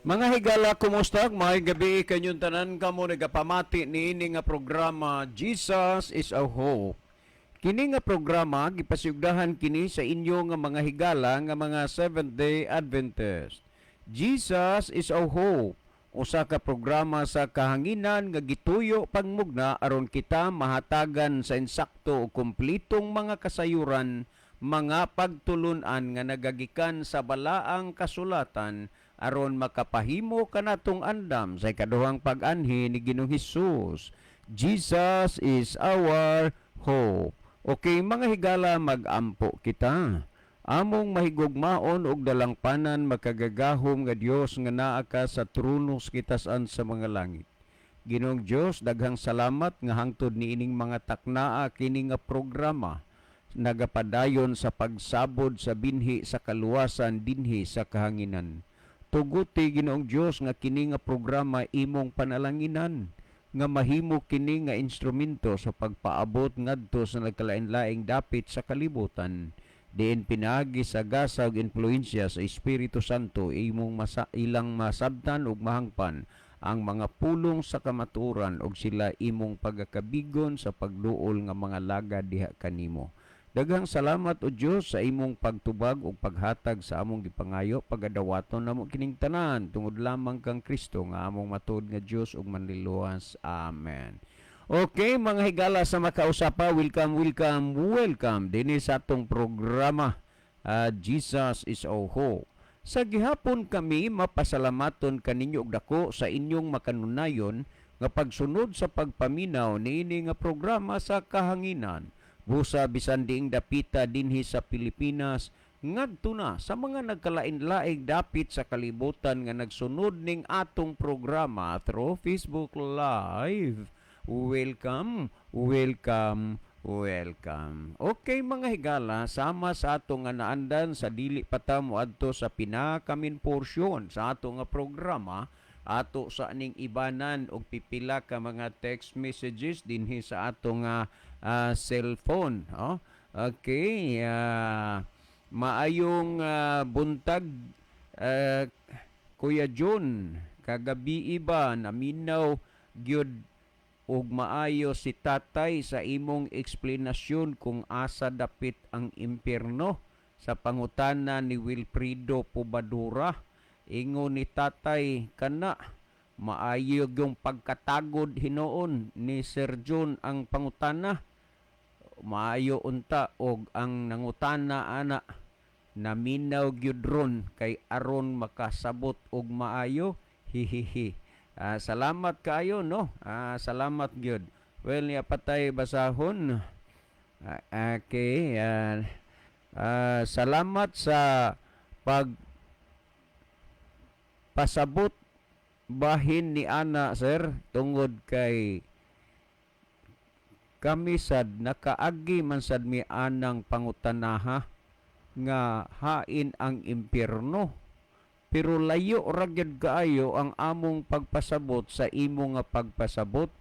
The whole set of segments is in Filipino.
Mga higala, kumusta? May gabi kanyong tanan kamo nagapamati niini nga programa Jesus is our Hope. Kini nga programa gipasugdahan kini sa inyo nga mga higala nga mga Seventh-day Adventist. Jesus is our Hope. Usa ka programa sa kahanginan nga gituyo pagmugna aron kita mahatagan sa insakto o kumplitong mga kasayuran, mga pagtulunan nga nagagikan sa balaang kasulatan aron makapahimo kanatong andam sa ikaduhang pag-anhi ni Ginoong Hesus. Jesus is our hope. Okay, mga higala, mag-ampo kita. Among mahigugmaon og dalangpanan makagagahom nga Dios nga naa ka sa tronos kitasan sa mga langit. Ginoong Dios, daghang salamat nga hangtod niining mga taknaa kini nga programa nagapadayon sa pagsabod sa binhi sa kaluwasan dinhi sa kahanginan. Tuguti Ginoong Dios nga kini nga programa imong panalanginan nga mahimo kini nga instrumento sa pagpaabot ngadto sa nagkalain-laing dapit sa kalibutan. Diin pinaagi sa gasa ug influensya sa Espiritu Santo imong ilang masabtan ug mahangpan ang mga pulong sa kamaturan ug sila imong pagakabigon sa pagduol nga mga lagad diha kanimo. Daghang salamat o Dios sa imong pagtubag ug paghatag sa among gipangayo pagadawaton namo kining tanan tungod lamang kang Kristo nga among matud nga Dios ug manliluwas. Amen. Okay, mga higala sa makausapa, welcome dinhi sa atong programa Jesus is our Hope. Sa gihapon kami mapasalamaton kaninyo og dako sa inyong makanunayon nga pagsunod sa pagpaminaw niini nga programa sa kahanginan. Busa bisan diing dapita dinhi sa Pilipinas ngadto na sa mga nagkalain-laing dapit sa kalibutan nga nagsunod ning atong programa through Facebook Live. Welcome. Okay mga higala, sama sa ato nga naandan sa dili pa ta moadto sa pinakamin porsyon sa ato nga programa, ato sa aning ibanan og pipila ka mga text messages dinhi sa ato nga cellphone. Okay, maayong buntag Kuya John, kagabi iba naminaw gyud ug maayo si tatay sa imong eksplanasyon kung asa dapit ang impyerno sa pangutana ni Wilfredo Pobadura. Ingon ni tatay kana maayo yung pagkatagod hinoon ni Sir John ang pangutana. Maayo unta og ang nangutana ana naminaw gyud ron kay aron makasabot og maayo. Hihihi. Salamat kayo, no? Salamat gyud. Well, niya patay basahon. Okay. Salamat sa pagpasabot bahin ni ana, sir, tungod kay kami sad nakaagi man sad mi anang pangutanaha nga hain ang impyerno. Pero layo ragyod kaayo ang among pagpasabot sa imo nga pagpasabot.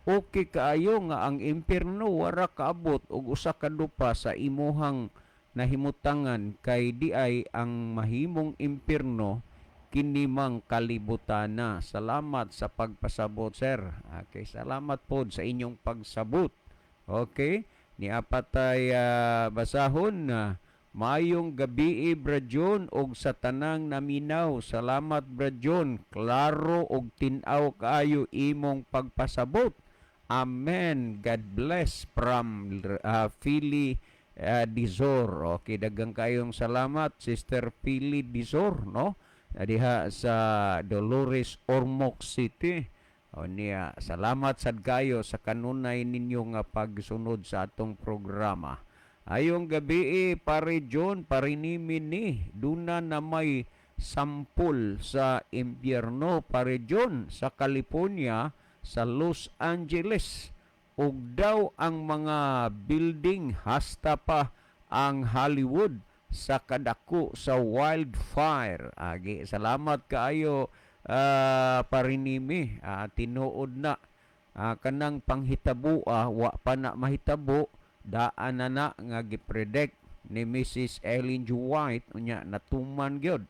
Okay kaayo nga ang impyerno wara kaabot og usa ka dupa sa imuhang nahimutangan kay di ay ang mahimong impyerno kini mang kalibutana. Salamat sa pagpasabot, sir. Okay, salamat po sa inyong pagsabot. Okay, ni apatay basahon na Mayong gabi Bradyon og sa tanang naminaw. Salamat Bradyon. Klaro og tinaw kaayo imong pagpasabot. Amen. God bless from Philly Dizor. Okay, dagang kayong salamat Sister Philly Dizor, no? Diha sa Dolores Ormoc City. O niya, salamat sad kayo sa kanunay ninyo nga pagsunod sa atong programa. Ayong gabi pare John, parinimin ni duna na may sampul sa impyerno pare John sa California, sa Los Angeles. Ug daw ang mga building hasta pa ang Hollywood sa kadako sa wildfire. Agi, salamat kaayo parinimi. Tinuod na kanang panghitabo wa pa na mahitabo. Daan na nga gipredict ni Mrs. Ellen G. White unya natuman gyud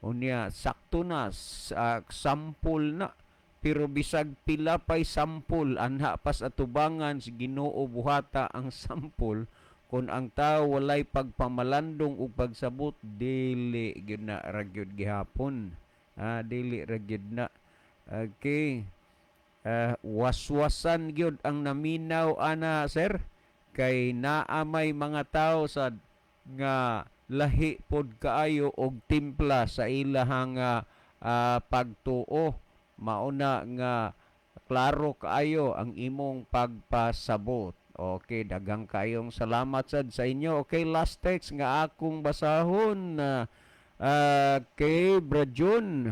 Unya sakto na sa sampol na, pero bisag pila pay sampol anha pas atubangan si Ginoo buhata ang sampol, kung ang tao walay pagpamalandong ug pagsabot, dili gyud na ra gyud gihapon. Dili ra gyud na. Okay. Waswasan gyud ang naminaw ana, sir, kay naamay mga tao sad nga lahi pod kaayo og timpla sa ilahang pagtuo. Mauna nga klaro kaayo ang imong pagpasabot. Okay, daghang kayong salamat sad sa inyo. Okay, last text nga akong basahon na kay Brajon,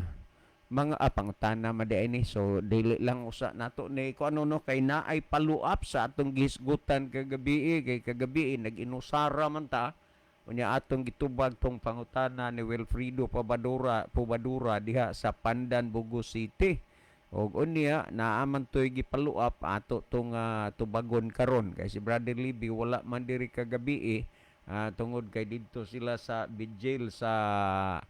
mga pangutana madi ni, so dili lang usa nato ni ko ano no, kay naay paluap sa atong gisgutan kagabi, kay kagabi nag-inusara man ta unya atong gitubag tong pangutana ni Wilfredo Pobadura diha sa Pandan, Bugos City. Og unya naaman toy gipaluap ato tong tubagon karon, kay si Brother Libby wala man diri kagabi tungod kay didto sila sa vigil sa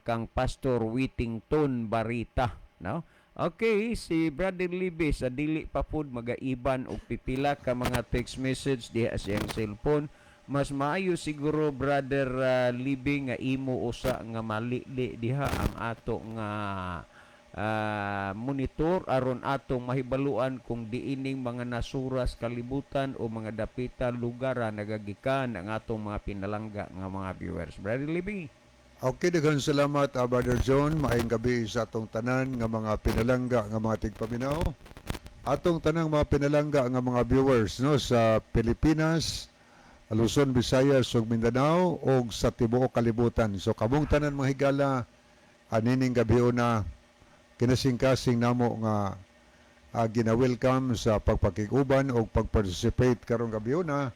kang Pastor Whittington Barita, no? Okay, si Brother Libby sa dili pa pud magaiban og pipila ka mga text message diha sa iyang cellphone. Mas maayo siguro, Brother Libby, nga imo usa nga malili diha ang ato nga monitor aron atong mahibaluan kung diining mga nasuras kalibutan o mga dapita lugar nagagikan ang atong mga pinalangga nga mga viewers. Brother Libby. Okay, daghang salamat, Brother John. Maayong gabi sa atong tanan nga mga pinalangga nga mga tigpaminaw. Atong tanang mga pinalangga nga mga viewers no sa Pilipinas, Luzon, Visayas ug Mindanao ug sa tibuok kalibutan. So kamong tanan mga higala anining gabi na kinasing-kasing namo nga gina-welcome sa pagpakiguban o pag-participate karong gabi na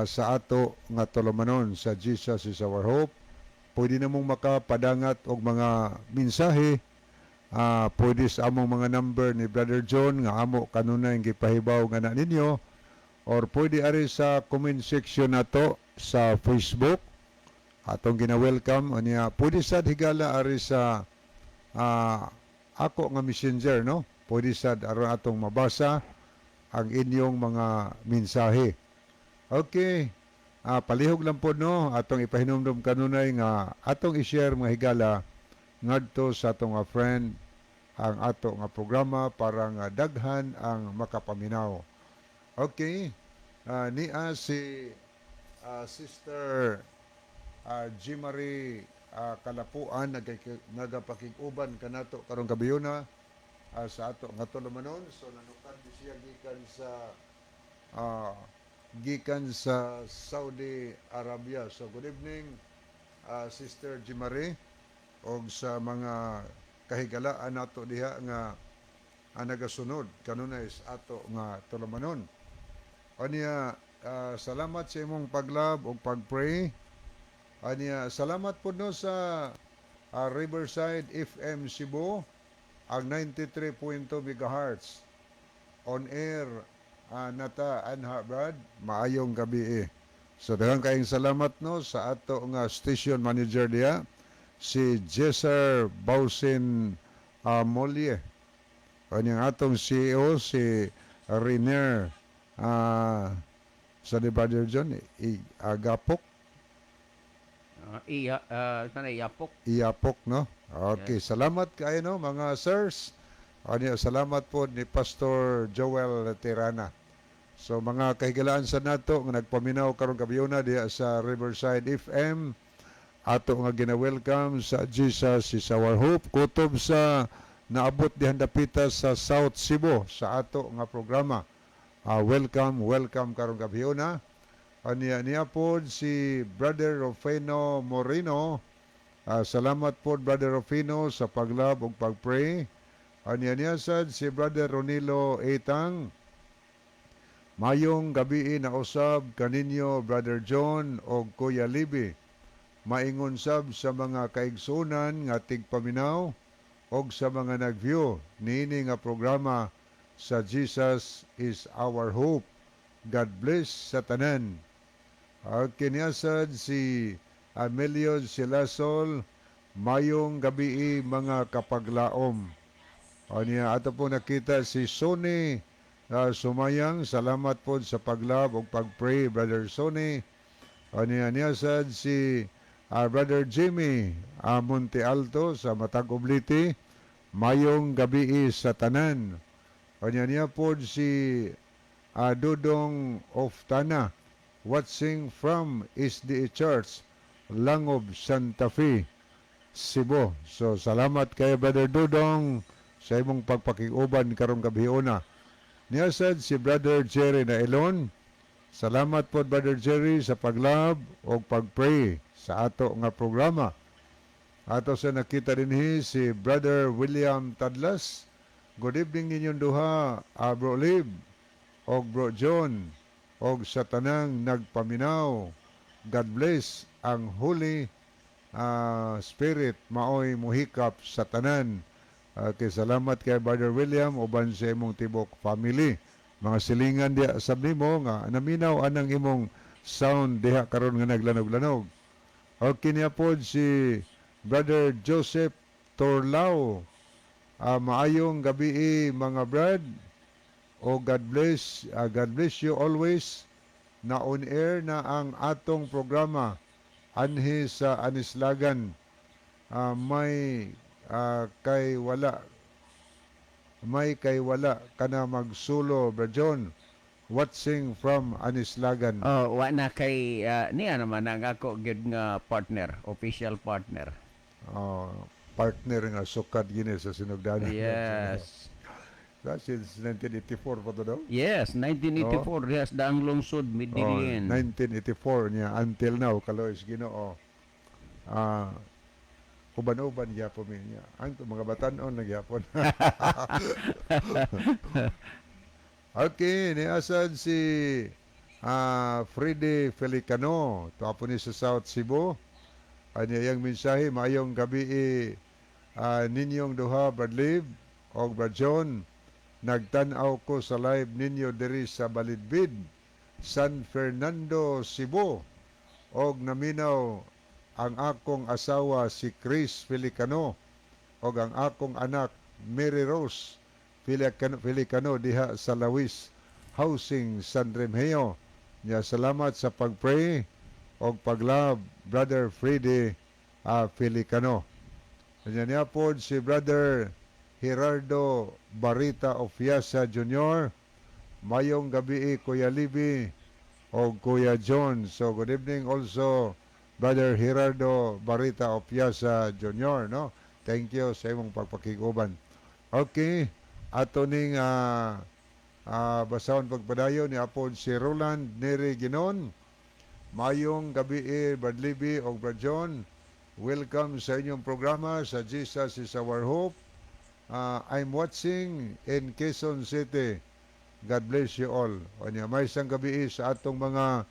sa ato nga tulumanon sa Jesus is Our Hope. Pwede namong makapadangat og mga mensahe. Pwede sa among mga number ni Brother John nga amo kanunay gipahibaw nga na ninyo, or pwede ari sa comment section nato sa Facebook atong gina-welcome. Anya pwede sad higala ari sa ako nga messenger, no? Pwede sad aron atong mabasa ang inyong mga mensahe. Okay. Palihog lang po no, atong ipahinumdum kanunay nga atong i-share mga higala ngadto sa atong friend ang ato nga programa para nga daghan ang makapaminaw. Okay. Niya si Sister G. Marie Kalapuan nagapakiguban kanato karong gabiyona sa ato nga tulumanon. So nanukan siya gikan sa Saudi Arabia. So good evening, Sister G. Marie, og sa mga kahigalaan nato diha nga nagasunod kanunay sa ato nga tulumanon. Anya salamat sa imong paglab og pagpray. Anya salamat pud no sa Riverside FM Cebu ang 93.2 MHz on air nata anha Brad, maayong gabi So daghang kaayong salamat no sa ato nga station manager diya si Jesser Bausin Molye. Kanyang atong CEO si Riner sa ni Brother John Agapok. Iyapok no. Okay, yes. Salamat kayo no mga sirs. Salamat po ni Pastor Joel Tirana. So mga kahigalaan sa nato nga nagpaminaw karong gabiyona diha sa Riverside FM, ato nga gina-welcome sa Jesus is Our Hope kutob sa naabot dihan dapita sa South Cebu sa ato nga programa. Welcome karong gabiyona. Niya po si Brother Rufino Moreno. Salamat po Brother Rufino sa paglab ug pagpray. Niya sad si Brother Ronilo Etang. Mayong gabi na usab kaninyo Brother John o Kuya Libby. Maingon sab sa mga kaigsunan nga tigpaminaw o sa mga nag-view niini nga programa sa Jesus is Our Hope. God bless sa tanan. Kinyasad si Amelio Silasol. mayong gabi mga kapaglaom. O niya, ato po nakita si Sonny Sumayang. Salamat po sa paglab o pagpray, Brother Sonny. O niya sad si Brother Jimmy Monte Alto sa Matag Obliti. Mayong gabi sa tanan. O niya po si Dudong of Tana, watching from SDA Church, Langob, Santa Fe, Cebu. So, salamat kay Brother Dudong sa imong pagpakiuban karong gabiuna. Niya sad si Brother Jerry na Elon. Salamat po Brother Jerry sa paglab o pagpray sa ato nga programa. Ato sa nakita dinhi si Brother William Tadlas. Good evening ninyong duha, Bro Lib o Bro John o sa tanang nagpaminaw. God bless ang Holy Spirit maoy muhikap sa tanan. Okay, salamat kay Brother William uban sa imong tibok family. Mga silingan diya sab nimo nga naminaw anang imong sound diha karon nga naglanog-lanog. Okay niya pod si Brother Joseph Torlao. Maayong gabi mga brad. O God bless you always. Na on air na ang atong programa anhi sa Anislagan. May kay wala kana magsulo Brajon, watching from Anislagan. Oh, wa na kay niya naman ang ako gid nga partner, official partner. Partner nga sukad gini sa sinugdanan. Yes. That since 1984 pa to daw? Yes, 1984 yes, daang lungsod Midillion. 1984 niya until now kalois Ginoo. Uban-uban gyapon niya. Ang mga batan-on nagyapon. Okay, niasad si Freddy Felicano, tuapo ni sa South Cebu. Ano yung mensahe, mayong gabi ninyong duha, Brad Liv o Brad John. Nagtanaw ko sa live ninyo diri sa Balidbid, San Fernando, Cebu. Og naminaw ang akong asawa si Chris Felicano o ang akong anak Mary Rose Felicano diha sa Lawis Housing, San Remigio. Nya salamat sa pagpray o paglab Brother Freddy Felicano. Nya po si Brother Gerardo Barita of Yasa Jr. Mayong gabi Kuya Libby o Kuya John. So good evening also Brother Gerardo Barita of Piazza Jr., no? Thank you sa imong pagpakiguban. Okay, ato ning basahon pagpadayon ni apod si Roland Neri Ginon. Mayong gabi Brad Libby o Brad John. Welcome sa inyong programa sa Jesus is Our Hope. I'm watching in Quezon City. God bless you all. O niya, may isang gabi sa atong mga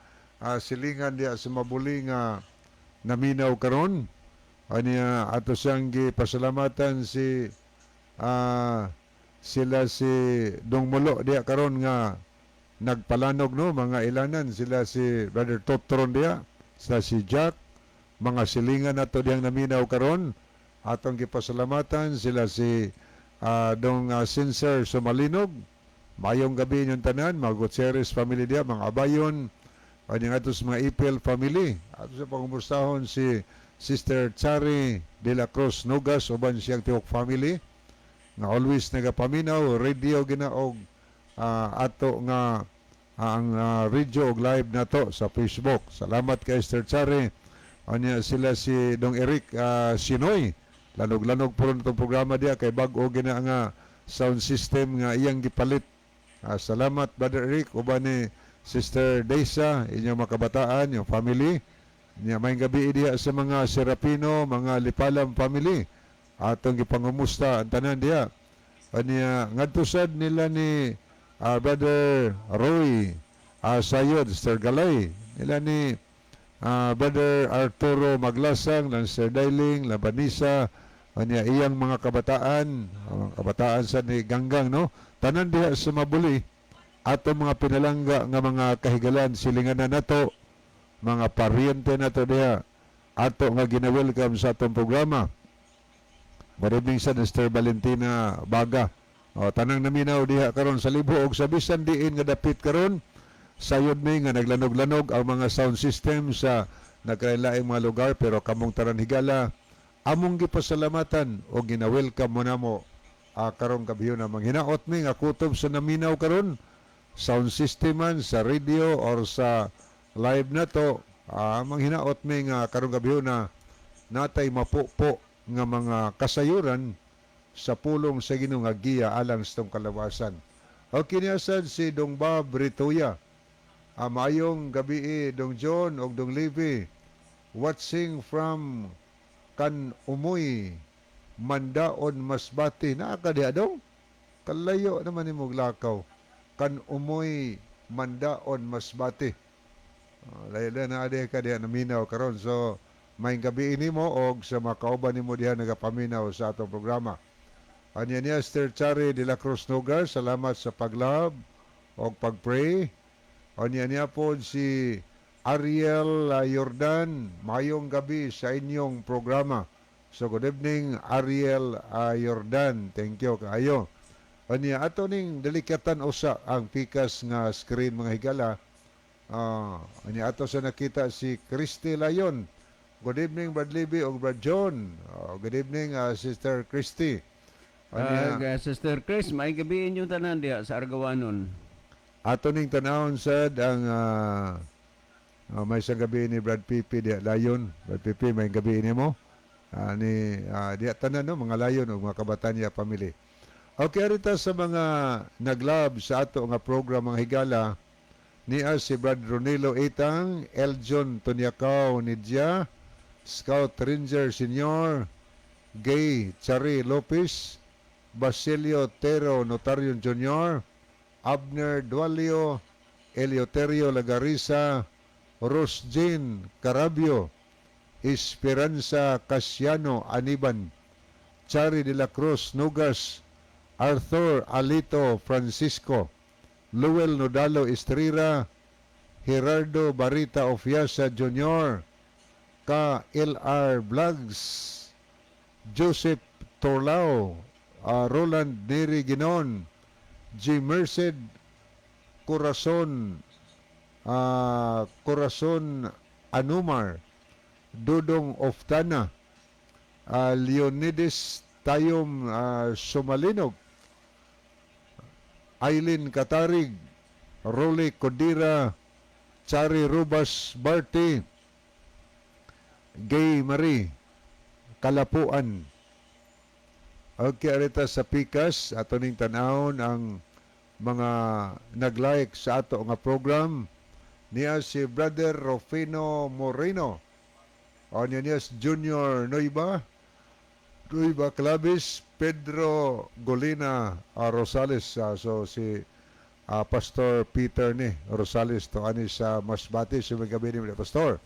silingan diya sa mabuling naminaw karon. Anya ato sang gipasalamatan si sila si Dong Mulo diya karon nga nagpalanog no mga ilanan, sila si Brother Totron diya, sila si Jack, mga silingan nato diyang naminaw karon. Atong gipasalamatan sila si Dong Sincere Sumalinog. Mayong gabi yung tanan, mga Gutierrez family diya, mga Abayon. Kanyang atos mga Ipil family. Ato sa pangumustahon si Sister Chari de la Cruz Nugas, uban siyang tiwok family. Nga always nagapaminaw, radio ginaog ato nga ang radio og live na to sa Facebook. Salamat kay Sister Chari. Anya sila si Dong Eric Sinoy. Lanog-lanog po rin itong programa diya kay bag-o gina nga sound system nga iyang gipalit. Salamat Brother Eric, uban ni Sister Deisa, inyong makabataan, yung family. Niya may gabi diya sa mga Serapino, mga Lipalam family. Atong gipangumusta ang tanan diya. Niya ngadtusad nila ni Brother Roy Sayod, Sister Galay. Nila ni Brother Arturo Maglasang, lang Sister Dailing, Labanisa. Niya iyang mga kabataan sa ni Ganggang, no? Tanan diya sa mabuli. Ato mga pinalangga nga mga kahigalan silingan na nato, mga paryente nato diha ato nga gina-welcome sa atong programa. Good evening sa Mr. Valentina Baga. O, tanang naminaw diha karon sa libo og sa bisan diin nga dapit karon sayod may nga naglanog-lanog ang mga sound system sa nagkailaing mga lugar, pero kamong tanan higala among gipasalamatan o gina-welcome mo namo karong gabi na manghinaot mi nga kutob sa naminaw karon sound system man sa radio or sa live na to, manghinaot mi nga karong gabi na natay mapupo nga mga kasayuran sa pulong sa Ginoo nga giya alang sa tong kalawasan. O kiniasad si Dong Bob Rituya. Maayong gabi Dong John o Dong Levi. Watching from Kan Umoy, Mandaon, Masbati. Naakadiha Dong? Kalayo naman ni Muglakaw. Kan Umoy, Mandaon, Masbati. Layo na adi ka diha naminaw karon. So, may gabi ini mo o sa mga kauban ni mo diha nagapaminaw sa atong programa. Anya ni Esther Chari de la Cruz Nogar, salamat sa paglab o pagpray. Anya niya po si Ariel Jordan, mayong gabi sa inyong programa. So good evening Ariel Jordan, thank you kaayo. Anya ato ning delikatan usa ang pikas nga screen mga higala. Anya ato sa nakita si Christy Layon. Good evening Brad Libby o Brad John. Good evening Sister Christy. Sister Chris, may gabi inyong tanan diha sa Argawanon. Ato ning tanawon sad ang may sa gabi ni Brad Pipi diha Layon. Brad Pipi, may gabi ni mo. Diha tanan no mga layon o mga kabataan niya pamili. Okay, arita sa mga naglab sa ato nga program mga higala niya si Brad Ronilo Itang, Eljon Tonyakaw Nidya, Scout Ranger Senior, Gay Chari Lopez, Basilio Tero Notario Jr., Abner Dualio, Eleuterio Lagarisa, Rosjin Carabio, Esperanza Casiano Aniban, Chari de la Cruz Nugas, Arthur Alito Francisco, Luel Nodalo Estrira, Gerardo Barita Ofiasa Jr., KLR Vlogs, Joseph Torlao, Roland Neri Ginon, G. Merced Corazon, Corazon Anumar, Dudong Oftana, Leonides Tayom Sumalinog, Aileen Katarig, Rolly Codira, Chari Rubas Barty, Gay Marie Kalapuan. Okay, arita sa pikas ato ning tanawon ang mga nag-like sa ato nga program niya si Brother Rufino Moreno, o niya Junior Noiba Clavis, Pedro Golina Rosales, so si Pastor Peter ni Rosales to ani sa Masbati sa gabi ni Pastor.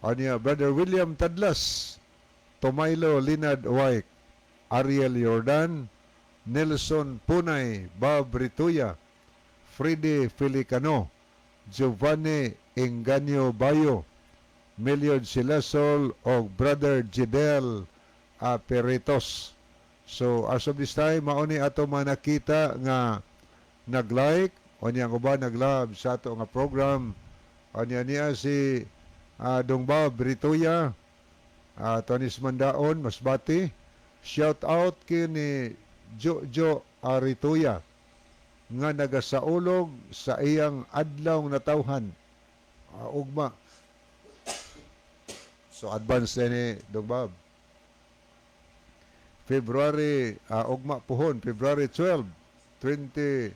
O niya Brother William Tadlas, Tomailo Linad White, Ariel Jordan, Nelson Punay, Bob Rituya, Freddy Filicano, Giovanni Enganyo Bayo, Meliod Silasol o Brother Jidel Peritos. So as of this time, mauni ato mga nakita nga nag-like o niya ko ba nag-love sa ato nga program. O niya si Dong Bob Rituya, Tonis Mandaon, Masbati. Shout out kini Jojo Arituya nga nagasaulog sa iyang adlaw na tawhan. Ugma. So advance ni Dong Bob. February, ugma puhon, February 12, 24,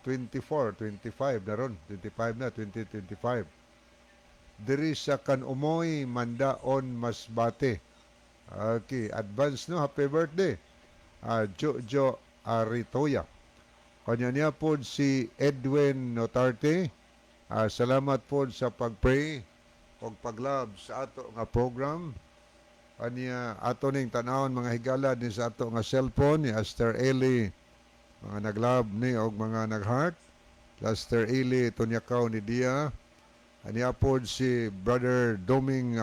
25 na ron. 25 na, 2025. Diri sa Kan Umoy, Mandaon, Masbate. Okay, advance no, happy birthday. Jojo Aritoya. Kanya niya po si Edwin Notarte. Salamat po sa pag-pray o pag-love sa ato nga program. Kanya ato ning tanawon mga higala din sa ato nga cellphone ni Aster Eli. Mga nag-love ni o mga nag-heart. Aster Eli Tonyakaw ni Dia. Aniya po si Brother Doming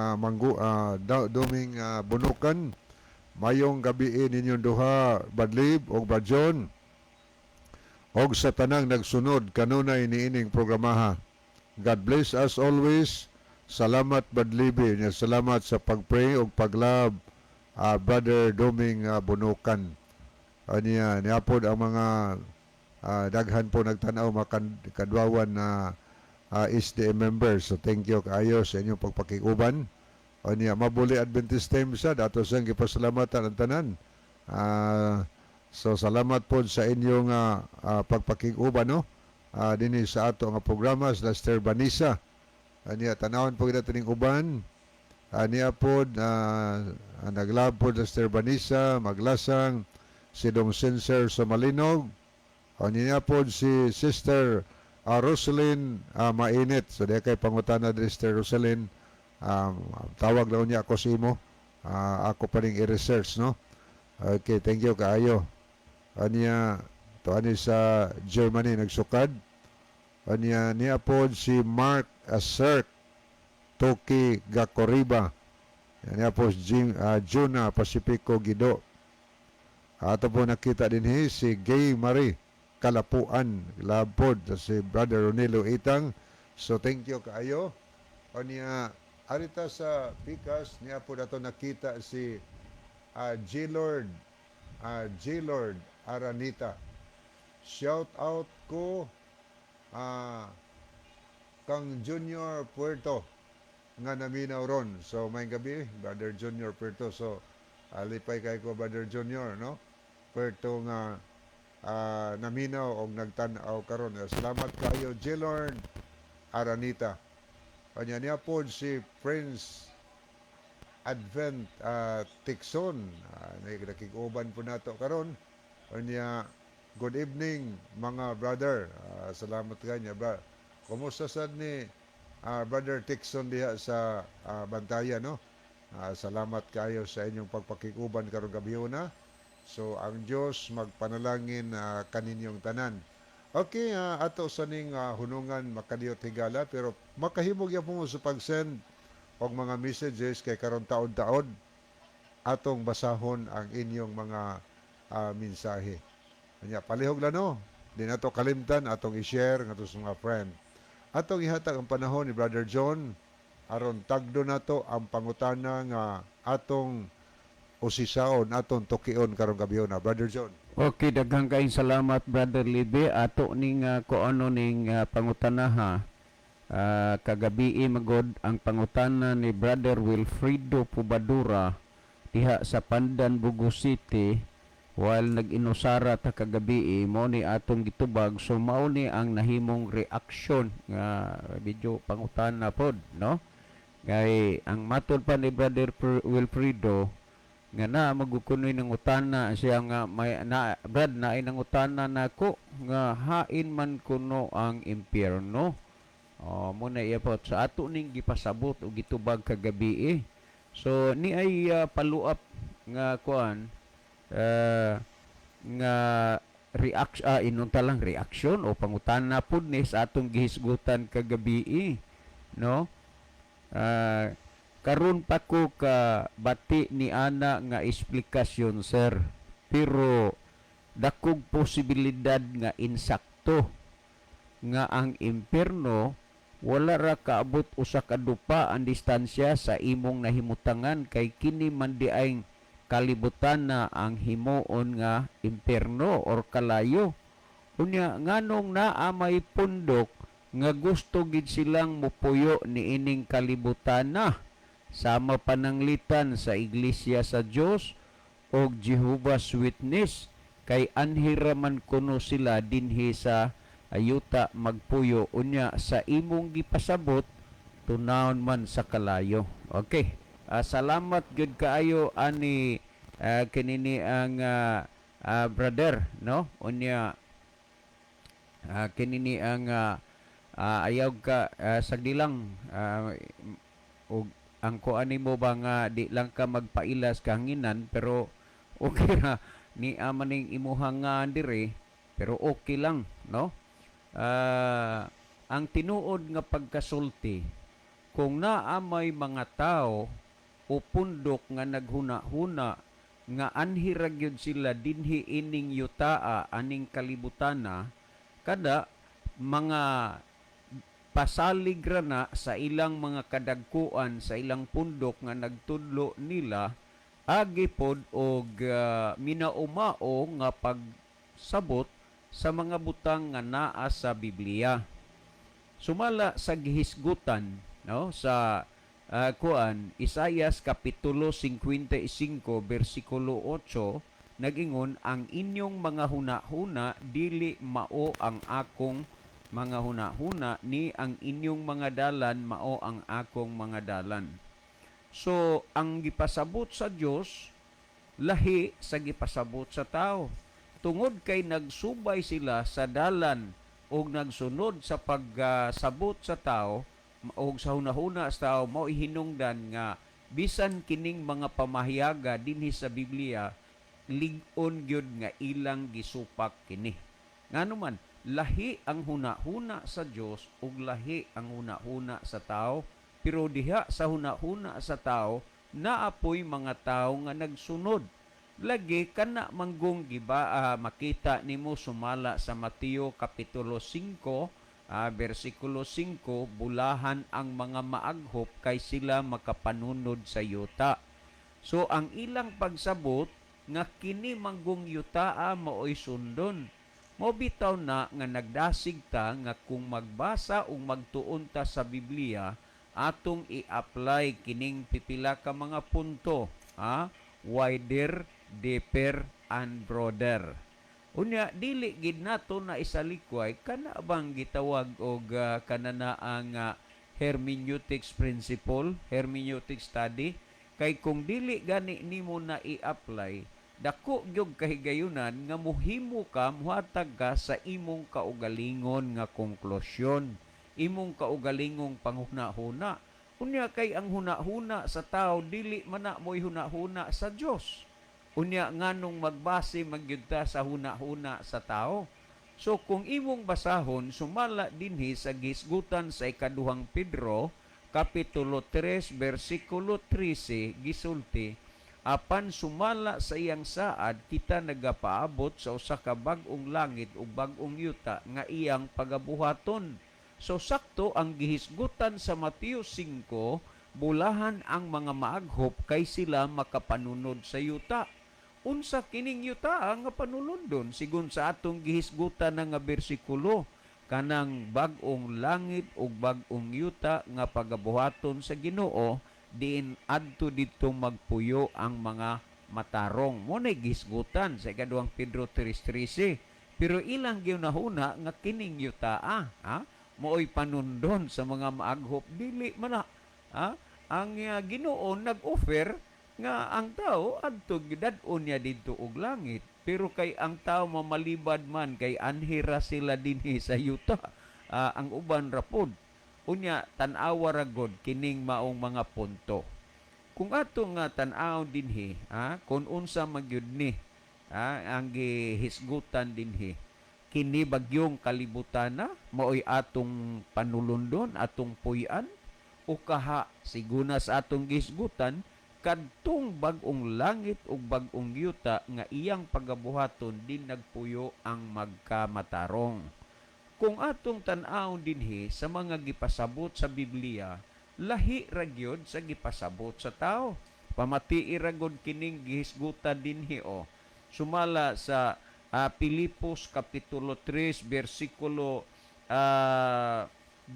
Doming Bunukan. Mayong gabi ninyong duha, Badlib o Badjon. Og sa tanang nagsunod kanunay niining programaha. God bless us always. Salamat Badlibi. Salamat sa pagpray o paglab, Brother Doming Bunukan. Niya po ang mga daghan po nagtanaw makadwawan na SDA members. So thank you kaayo sa inyong pagpakikuban. Niya mabuli Adventist time sa dato sang gipasalamatan ang tanan. So salamat po sa inyong pagpakikuban no. Dinhi sa ato nga programa sa Lester Banisa. Niya tanawon po kita ning uban. Niya po naglab po Lester Banisa, maglasang si Dong Sensor sa Malinog. Niya po si Sister Rosalyn Mainit. So di kay pangutana ni Sister Rosalyn. Tawag lang niya ako si mo. Ako pa rin i-research no. Okay, thank you kaayo. Niya to ani sa Germany nagsukad. Niya po si Mark Aserk Toki Gakoriba. Niya po Juna Pacifico Gido. Ato po nakita din si Gay Marie Kalapuan labod si Brother Ronelo Itang. So thank you kaayo. Niya arita sa Pikas niya po dato nakita si G-Lord Aranita. Shout out ko kang Junior Puerto nga naminaw ron. So may gabi Brother Junior Puerto. So alipay kay ko Brother Junior no. Puerto nga naminaw og nagtan-aw karon. Salamat kayo G-Lord Aranita. Kanya niya po si Prince Advent Tikson. Nakikiguban po nato karon. Kanya good evening mga brother. Salamat kanya ba. Kumusta sad ni Brother Tikson diha sa Bantaya no? Salamat kayo sa inyong pagpakikuban karong gabi na. So ang Dios magpanalangin kaninyong tanan. Okay, ato sa ning hunungan makadiyot higala pero makahimog ya po sa pag-send og mga messages kay karon taon-taon atong basahon ang inyong mga mensahe. Anya palihog lang no. Di nato kalimtan atong i-share ngadto sa mga friend. Atong ihatag ang panahon ni Brother John aron tagdo nato ang pangutana nga atong usisaon atong tukion karong gabi na Brother John. Okay, daghang kayong salamat Brother Libby. Ato ning kuano ning pangutanaha. Kagabi magod ang pangutana ni Brother Wilfredo Pubadura diha sa Pandan, Bugo City. While nag-inusara ta kagabi mo ni atong gitubag, so mao ni ang nahimong reaction nga video pangutana pod no. Kay ang matod pa ni Brother Wilfredo nga na magukunoy ng utana siya nga may na Brad na ay nang utana nako nga hain man kuno ang impyerno. Muna iya po sa ato ning gipasabot o gitubag kagabi so ni ay paluap nga kuan nga inunta lang reaction o pangutana pud ni sa atong gihisgutan kagabi no. Karon pa ko ka bati ni ana nga eksplikasyon sir pero dakog posibilidad nga insakto nga ang impyerno wala ra kaabot usa ka dupa ang distansya sa imong nahimutangan kay kini man diay kalibutan na ang himuon nga impyerno or kalayo. Unya nganong naa may pundok nga gusto gid silang mupuyo ni ining kalibutan na sama pananglitan sa Iglesia sa Dios o Jehovah's Witness kay anhiraman kuno sila dinhi sa ayuta magpuyo unya sa imong gipasabot tunawon man sa kalayo. Okay. Salamat gud kaayo ani kinini ang brother no unya kinini ang ayaw ka sagdilang og ang kuan mo ba nga di lang ka magpailas kahanginan pero okay ra ni amaning imuhang dire pero okay lang no. ang tinuod nga pagkasulti, kung naa may mga tao o pundok nga naghuna-huna nga anhi ra gyud sila dinhi ining yutaa aning kalibutana, kada mga pasalig ra na sa ilang mga kadagkuan sa ilang pundok nga nagtudlo nila, agi pod og minaumao nga pagsabot sa mga butang nga naa sa Biblia. Sumala sa gihisgutan, no, sa kuan Isaias kapitulo 55 bersikulo 8, nagingon, ang inyong mga hunahuna dili mao ang akong mga hunahuna, ni ang inyong mga dalan mao ang akong mga dalan. So ang gipasabot sa Dios lahi sa gipasabot sa tao, tungod kay nagsubay sila sa dalan o nagsunod sa pagsabot sa tao o sa hunahuna sa tao, mao ihinungdan nga bisan kining mga pamahiyaga dinhi sa Biblia, lig-on gyud nga ilang gisupak kini. Nganuman, lahi ang hunahuna sa Dios ug lahi ang hunahuna sa tao, pero diha sa hunahuna sa tao naapoy mga tao nga nagsunod. Lagi kana manggong giba makita nimo sumala sa Mateo kapitulo 5 bersikulo 5, bulahan ang mga maaghop kay sila makapanunod sa yuta. So ang ilang pagsabot nga kini manggong yutaa maoy sundon. Mobitaw na nga nagdasig ta nga kung magbasa o magtuon ta sa Biblia, atong i-apply kining pipila ka mga punto, wider, deeper, and broader. Unya dili gid nato na isalikway kana bang gitawag og kanana ang hermeneutics principle, hermeneutic study, kay kung dili gani nimo na i-apply, dako gyud kahigayunan nga mohimo ka, muhatag ka sa imong kaugalingon nga konklusyon, imong kaugalingong panghuna-huna. Unya kay ang huna-huna sa tao dili man na moy huna-huna sa Dios. Unya nganong magbase magyud ta sa huna-huna sa tao. So kung imong basahon sumala dinhi sa gisgutan sa ikaduhang Pedro kapitulo 3 bersikulo 13, gisulti, apan sumala sa iyang saad kita nagapaabot sa usa ka bag-ong langit ug bag-ong yuta nga iyang pagabuhaton. So sakto ang gihisgutan sa Mateo 5, bulahan ang mga maaghop kay sila makapanunod sa yuta. Unsa kining yuta nga panulundon sigon sa atong gihisgutan nga bersikulo, kanang bag-ong langit ug bag-ong yuta nga pagabuhaton sa Ginoo, diin adto dito magpuyo ang mga matarong. Mo na gisgutan sa ikaduhang Pedro 3:13. Pero ilang ginahuna nga kining yutaa, mooy panundon sa mga maaghop, dili man na. Ang Ginoo nag-offer nga ang tao adto gidad-on niya didto og langit, pero kay ang tao mamalibad man kay anhira sila dinhi sa yuta, ang uban rapod. Unya tan-awa ra gud kining maong mga punto. Kung ato nga tan-aw dinhi, kung unsa magyud ni ang gihisgutan dinhi, kini bagyong kalibutana maoy atong panulundon, atong puy-an, o kaha siguna sa atong gihisgutan kadtong bag-ong langit ug bag-ong yuta nga iyang pagabuhaton din nagpuyo ang magkamatarong. Kung atong tan-aw dinhi sa mga gipasabot sa Biblia, lahi ra gyud sa gipasabot sa tao. Pamatii ra gud kining gihisgutan dinhi sumala sa Pilipos kapitulo 3 bersikulo 19,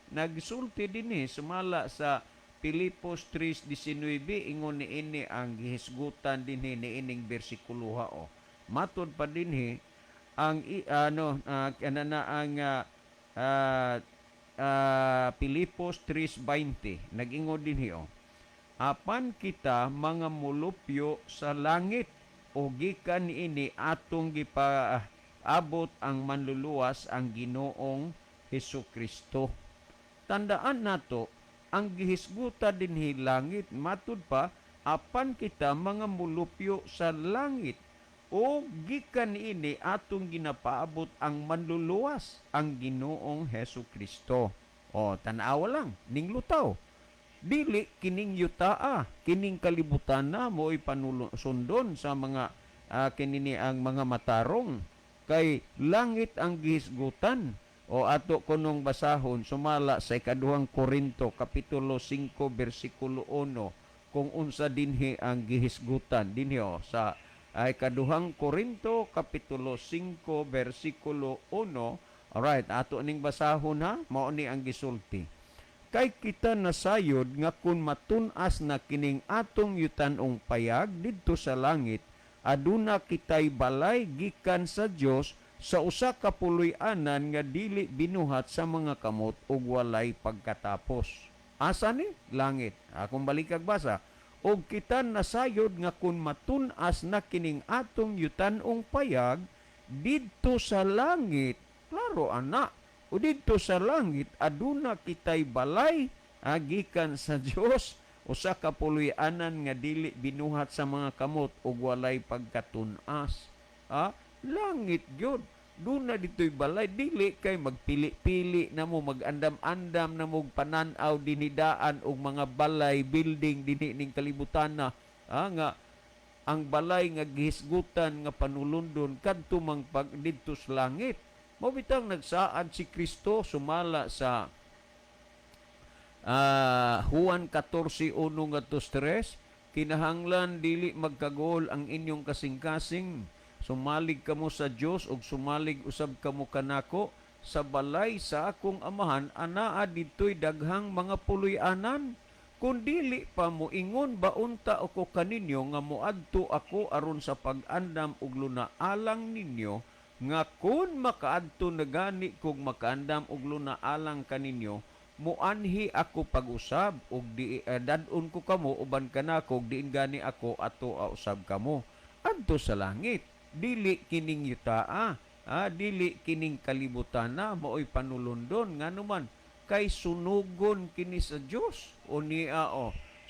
nagsulti dinhi sumala sa Pilipos 3:19, ingon niini ang gihisgutan dinhi niining bersikulo Matod pa dinhi ang kanana ang Pilipos 3:20, nag-ingon dinhi apan kita mga mulupyo sa langit, o gikan niini atong gipaabot ang manluluwas ang Ginoong Hesukristo. Tandaan nato ang gihisguta dinhi langit, matud pa apan kita mga mulupyo sa langit, O gikan ini atong ginapaabot ang manluluwas, ang Ginoong Hesu Kristo. O tan-awa lang ning lutaw. Dili kining yutaa, kining kalibutan na mo'y panusundon sa mga kinini ang mga matarong kay langit ang gihisgutan. O ato kunong basahon sumala sa ikaduhang Korinto kapitulo 5 bersikulo 1 kung unsa dinhi ang gihisgutan dinhi sa ikaduhang Korinto kapitulo 5 bersikulo 1. Alright, ato ning basahon ha, mao ni ang gisulti. Kay kita nasayod nga kun matun-as na kining atong yutanong payag didto sa langit, aduna kitay balay gikan sa Dios sa usa ka puloy-anan nga dili binuhat sa mga kamot ug walay pagkatapos. Asa ni? Langit. Akong balikag basa. Og kita nasayod nga kun matun-as na kining atong yutanong payag didto sa langit, klaro ana, o didto sa langit aduna kitay balay gikan sa Dios usa ka puloy-anan nga dili binuhat sa mga kamot ug walay pagkatun-as. Langit gyud. Duna dito'y balay, dili kay magpili-pili na mo, mag-andam-andam na mo, pananaw, dinidaan og mga balay, building, dini ning kalibutan na, nga ang balay nga gihisgutan nga panulundon kadto mang pagdidto sa langit. Mabitang nagsaad si Kristo sumala sa Juan 14:1-3, kinahanglan dili magkagol ang inyong kasing-kasing, sumalig kamo sa Dios ug sumalig usab kamo kanako. Sa balay sa akong amahan anaa ditoy daghang mga puloy-anan. Kung dili pa moingon ba unta ako kaninyo nga moadto ako aron sa pag-andam ug lunaalang ninyo, nga kun makaadto na gani kog makaandam ug lunaalang kaninyo, muanhi ako pag-usab ug di dadon ko kamo uban kanako ug diin gani ako ato usab kamo adto sa langit. Dili kining yutaa, dili kining kalibutan na mao'y panulundon nga naman kay sunugon kini sa Dios. O niya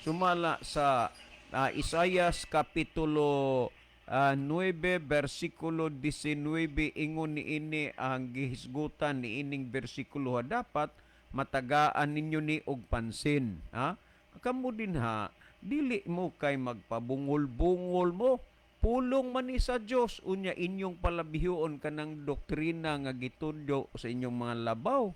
sumala sa Isaias kapitulo 9 bersikulo 19, ingon niini ang gihisgutan niining bersikulo, dapat matagaan ninyo ni og pansin. Kamo din dili mo kay magpabungol-bungol mo. Pulong man ni sa Dios unya inyong palabihoon kanang doktrina nga gitudlo sa inyong mga labaw.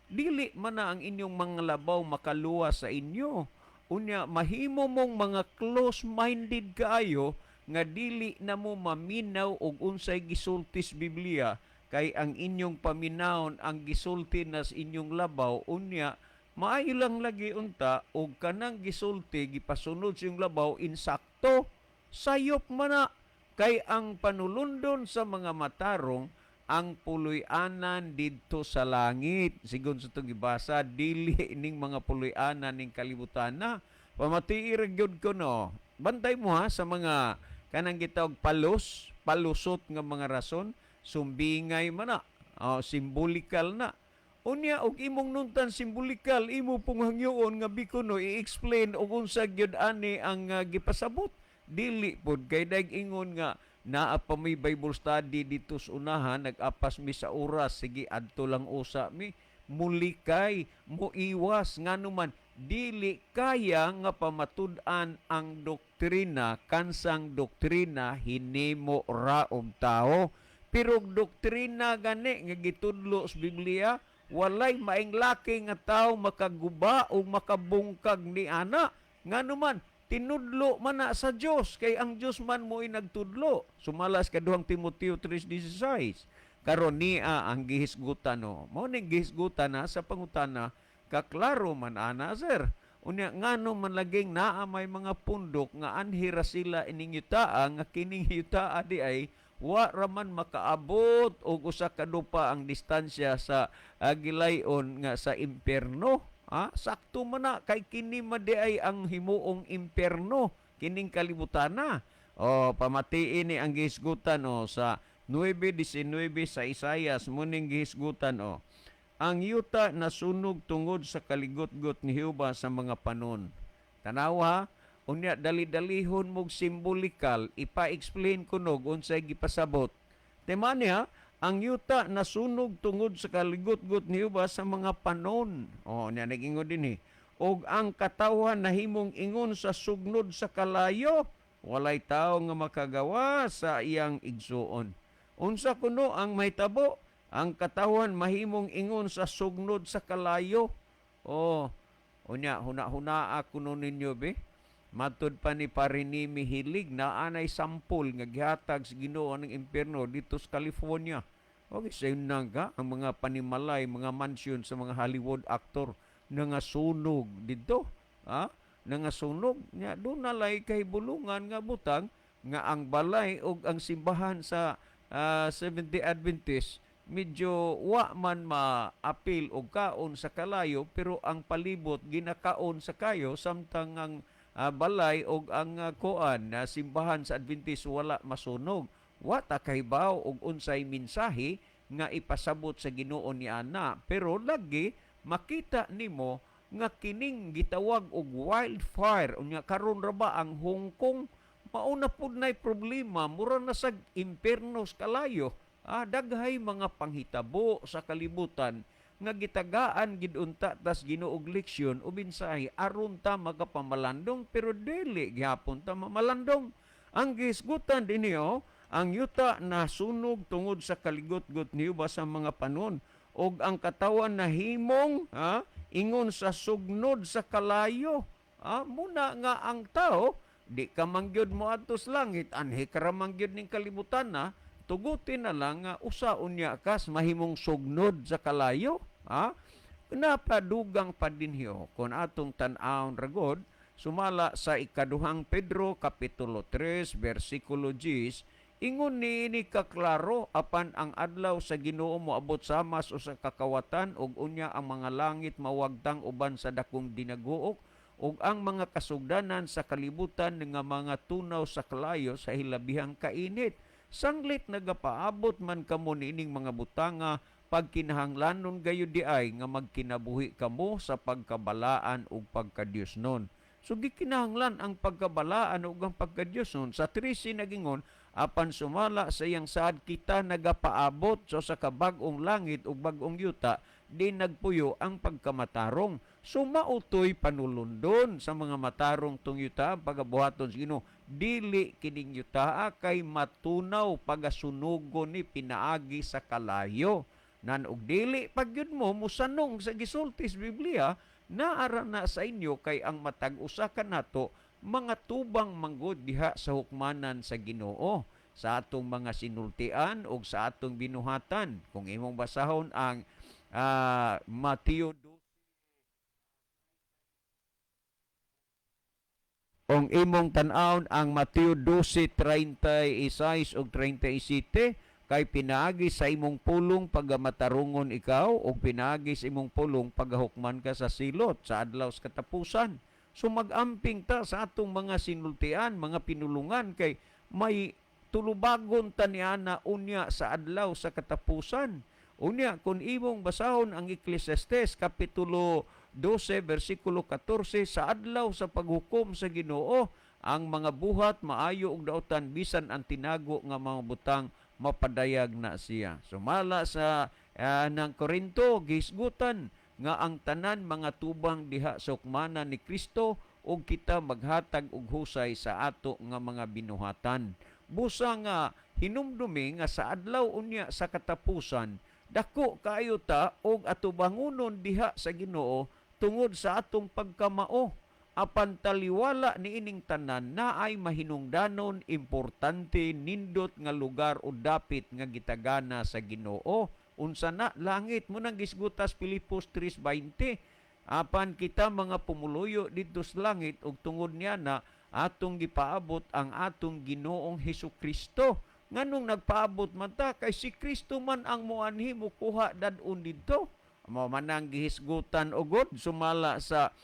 Dili man na ang inyong mga labaw makaluwa sa inyo. Unya mahimo mong mga close-minded kaayo nga dili na mo maminaw og unsay gisulti sa Biblia, kay ang inyong paminawon ang gisulti na sa inyong labaw. Unya maayo lang lagi unta og kanang gisulti gipasunod sa inyong labaw insakto. Sayop mana kay ang panulundon sa mga matarong ang puloy-anan didto sa langit. Sigon sa itong ibasa, dili ning mga puloy-anan ning kalibutan na. Pamatiirag yun ko no. Bantay mo sa mga kanang gitawag palusot nga mga rason, sumbingay mana, simbolikal na. Unya og imong nuntan simbolikal, imo pong hangyoon nga bikono i-explain og unsa gyud ani ang gipasabot. Dili pod kay ingon nga naa pa may Bible study dito sa unahan, nag-apas mi sa oras, sige adto lang usa mi, mulikay moiwas nganuman dili kaya nga pamatud-an ang doktrina, kansang doktrina hinimo ra og tao. Pero doktrina gani nga gitudlo sa Biblia, walay maing laki nga tao makaguba o makabungkag ni ana. Nganuman tinudlo man na sa Dios, kay ang Dios man mo'y nagtudlo. Sumalas kaduhang Timoteo 3:16. Karon niya ang gihisgutan Mao ning gihisgutan sa pangutana, kaklaro man ana sir. Unya ngano man laging naa may mga pundok nga anhira sila ining yutaa, nga kining yutaa di ay wa raman makaabot og usa ka dupa ang distansya sa gilayon nga sa impierno. Sakto man na kay kini madi ay ang himuong impierno, kining kalibutan na. Pamatiin ni ang gihisgutan sa 9:19 sa Isaias, muning gihisgutan ang yuta nasunog tungod sa kaligot-got ni Jehova sa mga panon. Tanaw Unya dali-dalihon mog simbolikal ipa-explain kunog unsay gipasabot. Tema niya ang yuta nasunog tungod sa kaligot-got niuba sa mga panon. Niya nag-ingon din og ang katawan nahimong ingon sa sugnod sa kalayo. Walay tao nga makagawa sa iyang igsuon. Unsa kuno ang mahitabo? Ang katawan mahimong ingon sa sugnod sa kalayo. Unya, huna-hunaa kuno ninyo be. Matud pa ni Parinimi Hilig na anay sampol nga gihatag sa Ginoo ng impierno dito sa California. Okay, sa yun na nga, ang mga panimalay, mga mansyon sa mga Hollywood actor na nga sunog dito. Na nga sunog. Doon nalay kay bulungan nga butang nga ang balay o ang simbahan sa Seventh-day Adventist medyo wa man ma-appeal og kaon sa kalayo pero ang palibot ginakaon sa kayo samtang ang balay o ang koan na simbahan sa Adventist wala masunog. Wa ta kahibaw og unsay mensahe nga ipasabot sa Ginoo ni ana pero lagi makita nimo nga kining gitawag og wildfire unya karon ra ba ang Hong Kong mauna pud nay problema mura na sa impierno sa kalayo. Daghay mga panghitabo sa kalibutan nga gitagaan gid unta tas Ginuog leksyon o mensahe aron ta magapamalandong pero dili gihapon ta mamalandong. Ang gisgutan dinhi ang yuta na sunog tungod sa kaligot-got niuba sa mga panon og ang katawan na himong ingon sa sugnod sa kalayo. Muna nga ang tao, di ka mangyod mo atos langit, anhi ka mangyod ning kalibutan na, tugutin na lang nga usaon niya kas mahimong sugnod sa kalayo. Napadugang pa dinhiyo kung atong tan-awon ragod, sumala sa ikaduhang Pedro, Kapitulo 3, versikulo 10, ingon ni kaklaro apan ang adlaw sa Ginoo moabot samas o sa kakawatan ug unya ang mga langit mawagtang uban sa dakong dinaguok ug ang mga kasugdanan sa kalibutan nga mga tunaw sa kalayo sa hilabihang kainit. Sanglit nagapaabot man kamo nining mga butanga pagkinahanglanon gayud diay nga magkinabuhi kamo sa pagkabalaan ug pagkadiyosnon. So gikinahanglan ang pagkabalaan ug ang pagkadiyosnon sa 13 nagingon apan sumala sa iyang saad kita nagapaabot so sa kabag-ong langit ug bag-ong yuta di nagpuyo ang pagkamatarong. Sumautoy panulundon sa mga matarong tung yuta pagabuhaton sa Ginoo dili kining yuta kay matunaw pagasunugon ni pinaagi sa kalayo. Nan og dili pagyud mo musanong sa gisultis Biblia naara na sa inyo kay ang matag usa kanato mga tubang manggod diha sa hukmanan sa Ginoo sa atong mga sinultian o sa atong binuhatan. Kung imong basahon ang Mateo 12, kung imong tan-awon ang Mateo 12:36 ug 37, kay pinaagi sa imong pulong pagamatarungon ikaw o pinaagi sa imong pulong pagahukman ka sa silot sa adlaw sa katapusan. So mag-amping ta sa atong mga sinultian, mga pinulungan kay may tulubagon ta niana unya sa adlaw sa katapusan. Unya kung imong basahon ang Ecclesiastes Kapitulo 12 versikulo 14 sa adlaw sa paghukom sa Ginoo ang mga buhat maayo og daotan bisan ang tinago nga mga butang mapadayag na siya. Sumala sa ng Korinto gisgutan nga ang tanan mga tubang diha sa hukmanan ni Kristo ug kita maghatag og husay sa ato nga mga binuhatan. Busa nga hinumdumi nga sa adlaw unya sa katapusan dako kaayo ta og atubangunon diha sa Ginoo tungod sa atong pagkamao. Apan taliwala ni ining tanan na ay mahinungdanon importante nindot nga lugar o dapit nga gitagana sa Ginoo. Unsa na langit mo nang gisgutas Pilipos 3:20. Apan kita mga pumuluyo dito sa langit ug tungod niya na atong gipaabot ang atong Ginoong Hesukristo. Nganong nagpaabot man ta kay si Kristo man ang moanhi mo kuha dadun didto. Mao man ang gihisgutan ugod sumala sa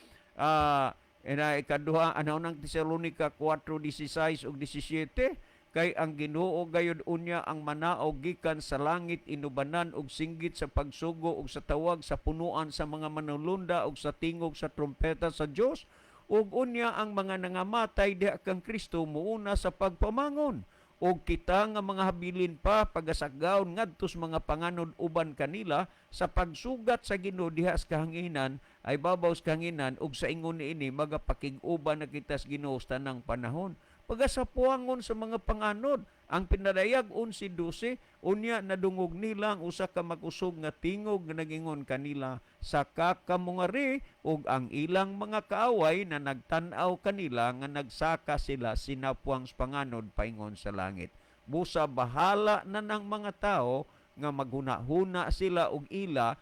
ikaduha nang Tesalonica 4:16 ug 17 kay ang Ginoo gayud unya ang manaog gikan sa langit inubanan og singgit sa pagsugo og sa tawag sa punuan sa mga manulunda og sa tingog sa trumpeta sa Dios ug unya ang mga nangamatay diha kang Kristo muuna sa pagpamangon. O kita nga mga habilin pa pagasagaon ngadto sa mga panganod uban kanila sa pagsugat sa Ginoo diha sa kahanginan ay babaw sa kahanginan ug sa ingon niini magapakig-uban na kita sa Ginoo sa tanang panahon. Pagasapuangon sa mga panganod ang pinadayag 11:12 unya nadungog nila ang usa ka mag-usog nga tingog nga nagingon kanila sa kakamungari ug ang ilang mga kaaway na nagtan-aw kanila nga nagsaka sila sinapuang sa panganod paingon sa langit. Busa bahala na ng mga tao nga maghuna-huna sila og ila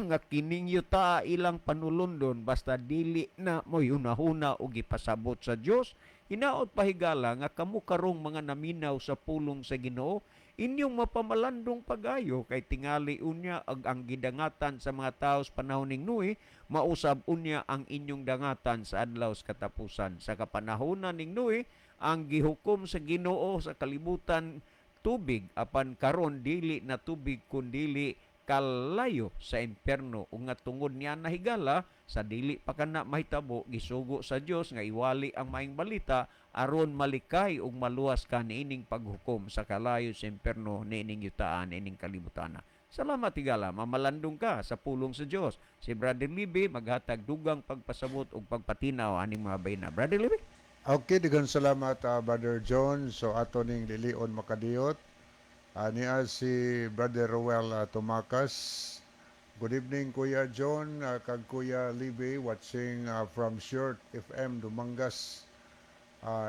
nga kining yuta ilang panulundon basta dili na mo'y hunahuna og ipasabot sa Dios. Hinaot pahigala nga kamo karong mga naminaw sa pulong sa Ginoo, inyong mapamalandong pagayo kay tingali unya ag ang gidangatan sa mga tao sa panahon ning Noe, mausab unya ang inyong dangatan sa adlaw sa katapusan. Sa kapanahonan ning Noe, ang gihukom sa Ginoo sa kalibutan tubig apan karon dili na tubig kundi kalayo sa impierno ug nga tungod niya nahigala sa dili pa kana mahitabo gisugo sa Dios nga iwali ang maayong balita aron malikay ug maluwas ka niining paghukom sa kalayo sa impierno niining yutaan niining kalibutan. Salamat higala, mamalandong ka sa pulong sa Dios. Si Brother Libby maghatag dugang pagpasabot ug pagpatinaw aning mga bayna. Brother Libby? Okay, daghang salamat Brother John. So ato ning lilion makadiyot. Niya si Brother Roel Tumakas. Good evening Kuya John, kag Kuya Libby watching from Short FM Dumangas,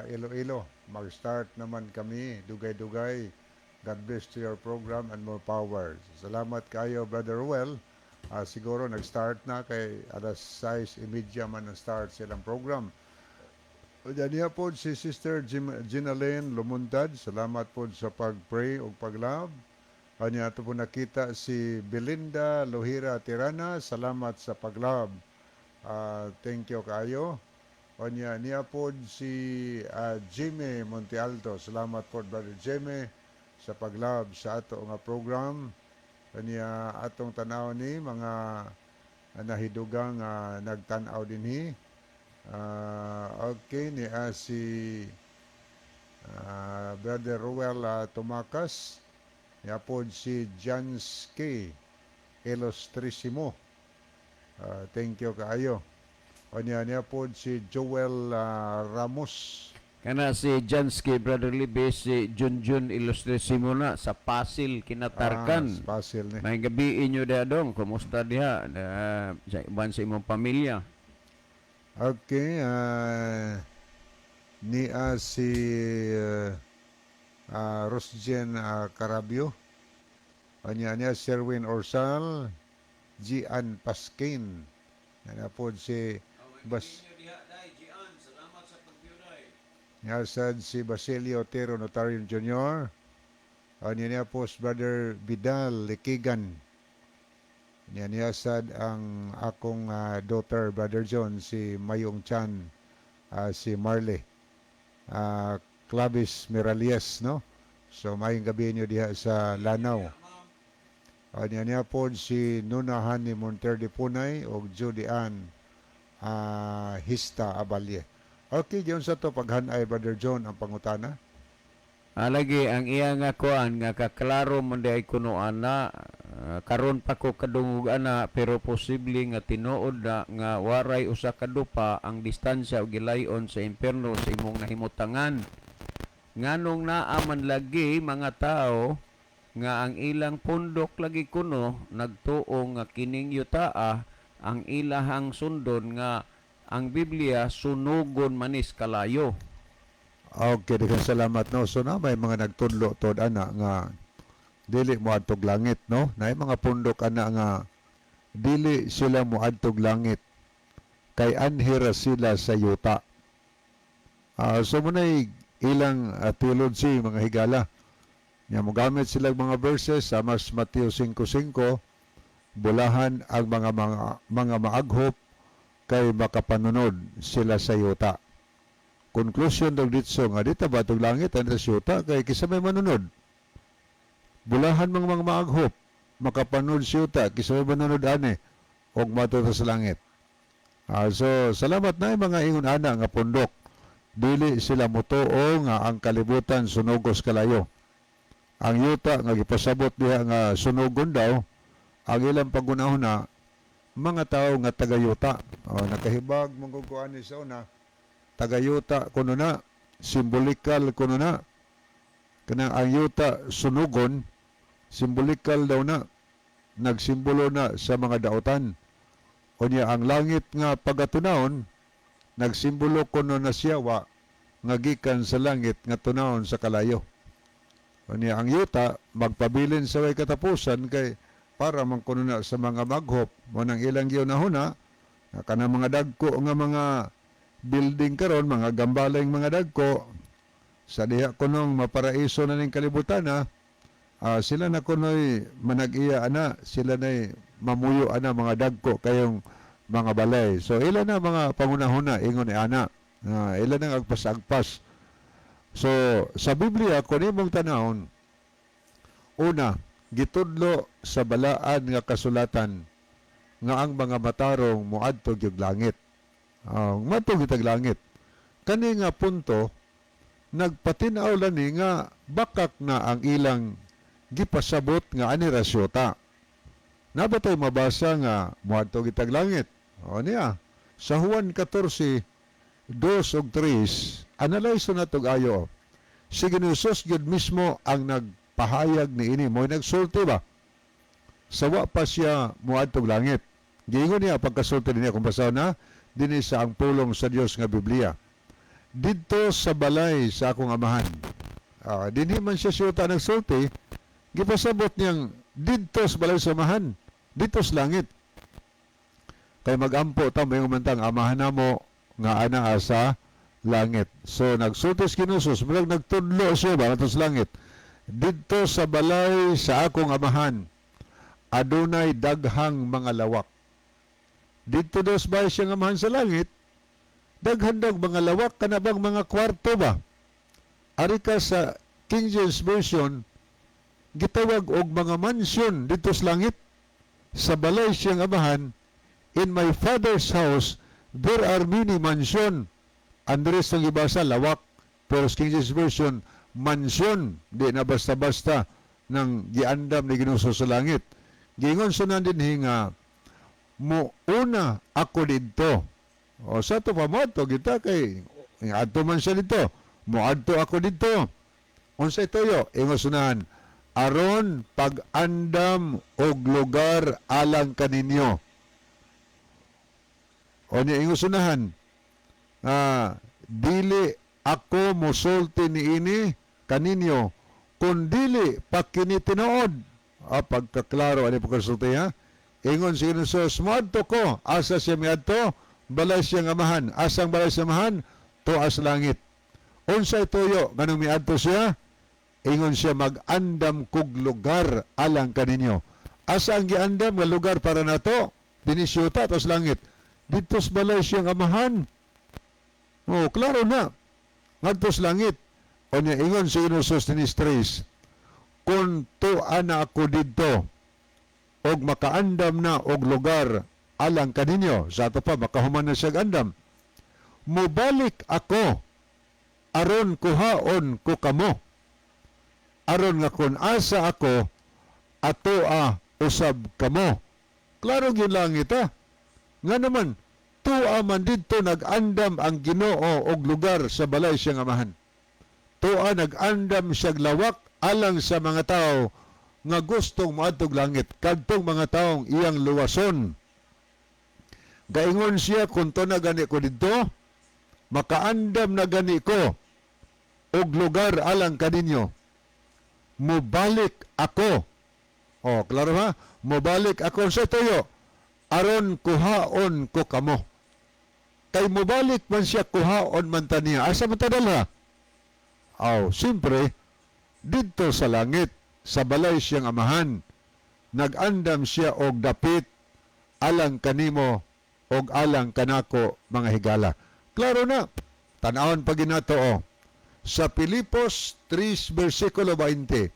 Iloilo. Mag-start naman kami, dugay-dugay. God bless to your program and more power. Salamat kayo Brother Roel. Siguro nag-start na kay alas 6:30 man ang start silang program. Diyan po si Sister Ginalyn Lumuntad. Salamat po sa pag-pray o pag-love. Kanya ito po nakita si Belinda Lohira Tirana. Salamat sa pag-love. Thank you kayo. Kanya niya po si Jimmy Montealto. Salamat po Brother Jimmy sa pag-love sa ato nga program. Kanya atong tanaw ni mga nahidugang nagtanaw dinhi. Okay, ni si Brother Roel Tumakas, niya po si Jansky Ilustrisimo. Thank you kaayo. O niya po si Joel Ramos. Kana si Jansky, Brother Libby, si Junjun Ilustrisimo na sa Pasil, Kinatarkan. Pasil ni. May gabi inyo diha dong, kumusta diha? Sa iban sa imong pamilya. Okay, ni si Rosjen Carabio. Niya Sherwin Orsal, Gian Paskin. Niya po si si Basilio Otero Notarian Jr. Niya po si Brother Vidal Likigan. Niya sad ang akong daughter, Brother John, si Mayong Chan, si Marley, Clavis Miralies, no? So, mayong gabi niyo diha sa Lanao. Niya po si Nunahan ni Monter de Punay o Judy Ann Hista Abalye. Okay, diyon sa to paghanay, Brother John, ang pangutana. Lagi ang iya nga kuan nga kaklaro man di ay kuno ana karon pa ko kadungog ana pero posible nga tinuod na nga waray usa ka dupa ang distansya og gilayon sa impierno sa imong nahimutangan. Nganong naa man lagi mga tao nga ang ilang pundok lagi kuno nagtuo nga kining yutaa ang ilahang sundon nga ang Biblia sunugon manis kalayo. Okay, daghang salamat no. So na may mga nagtudlo tod ana nga dili mo adtog langit no. Nay mga pundok ana nga dili sila mo adtog langit kay anhira sila sa yuta. So munay ilang theology mga higala. Nya mo gamit sila mga verses sa mas Mateo 5:5 bulahan ang mga maaghop kay makapanunod sila sa yuta. Conclusion daw dito nga dito ba itong langit ang nasyuta kay kisa may manunod. Bulahan mga maaghop, makapanood siyuta, kisa may manunod ane, o matuto sa langit. So salamat na mga ingon ana nga pundok. Dili sila mutuo nga ang kalibutan sunugos kalayo. Ang yuta nga gipasabot diha nga sunugon daw ang ilang pagunahon mga tao nga tagayuta. Nakahibag mong kukuan ni sa una. Tagayuta kuno na, simbolikal kuno na. Kanang ang yuta sunugon, simbolikal daw na. Nagsimbolo na sa mga dautan. Unya ang langit nga pagatunawon, nagsimbolo kuno na siya wa nga gikan sa langit nga tunawon sa kalayo. Unya ang yuta magpabilin sa way katapusan kay para man kuno na sa mga maghop mo nang ilang gihunahuna kana mga dagko nga mga building karon, mga gambalang mga dagko sa diha kunong maparaiso na ning kalibutan sila na kunoy manag-iya ana, sila na mamuyo ana mga dagko kayong mga balay. So ilan na mga pangunahuna ingon ni ana. Ilan na agpas-agpas. So sa Biblia kun imong tanawon, una gitudlo sa balaan nga kasulatan nga ang mga matarong moadto gyud langit. Matog itag langit. Kani nga punto nagpatinaw lani nga bakak na ang ilang gipasabot nga ani rasyota. Nabatay mabasa nga moadto gitag langit. Niya sa Juan 14 2 ug 3 analyze na tog ayo. Si Ginoos gyud mismo ang nagpahayag niini mo nagsulti ba? Sawa pa siya moadtog langit. Giingon niya pagkasulti niya kung basa na dinhi sa ang pulong sa Dios nga Biblia. Didto sa balay sa akong amahan. Dinhi man siya siyota nagsulti, gipasabot niyang didto sa balay sa amahan, dito sa langit. Kay magampo ta may umantang amahan namo nga ana sa langit. So nagsulti si Ginoos, murag nagtudlo siya ba sa langit. Didto sa balay sa akong amahan, adunay daghang mga lawak. Dito dos ba siya amahan sa langit, daghan daw mga lawak kanabang mga kwarto ba? Ari ka sa King James Version, gitawag og mga mansion dito sa langit. Sa balay siyang amahan, in my father's house, there are many mansion. Andres ang ibasa, lawak. Pero sa King James Version, mansion. Di na basta-basta ng giandam ni Ginoo sa langit. Gingon sunan din hinga, muuna ako dito. Sa ito pa mo ito, kita kay adto man siya dito. Muadto ako dito. Unsa itoyo? Ingon sunahan, aron pag-andam og lugar alang kaninyo. O niya ingon sunahan, dili ako musulti niini kaninyo, kung dili pakinitinood. Pagkaklaro, ano pagkasulti ha? Ingon si Ginoos, muadto ko, asa siya miadto, balay siyang amahan. Asang balay siyang amahan? Tuas langit. Unsa itoyo, ganong miadto siya? Ingon siya, mag-andam kog lugar alang kaninyo. Asa ang giandam nga lugar para nato? Dinisyuta, tuas langit. Dito sa balay siyang amahan. Klaro na. Ngadto sa langit. O niya, ingon si Ginoos tinis 3, kung tuan na ako dito, og makaandam na og lugar alang kaninyo, sa ato pa makahuman na siya andam, mubalik ako aron kuhaon ko kamo, aron nga kun asa ako atoa usab kamo. Klaro gyud langit nga naman tuwa man didto nag-andam ang Ginoo og lugar sa balay siyang amahan. Tuwa nag-andam siya lawak alang sa mga tao nga gustong moadtog langit, kadtong mga taong iyang luwason. Gaingon siya, kung to na gani ko dito, makaandam na gani ko og lugar alang kaninyo, mubalik ako. Klaro ha? Mubalik ako sa tuyo, aron kuhaon ko kamo. Kay mubalik man siya kuhaon man taniya. Asa man tadala? Siyempre, dito sa langit, sa balay siyang amahan, nag-andam siya og dapit alang kanimo og alang kanako mga higala. Klaro na, tanawon pa ginato sa Pilipos 3 versikulo 20,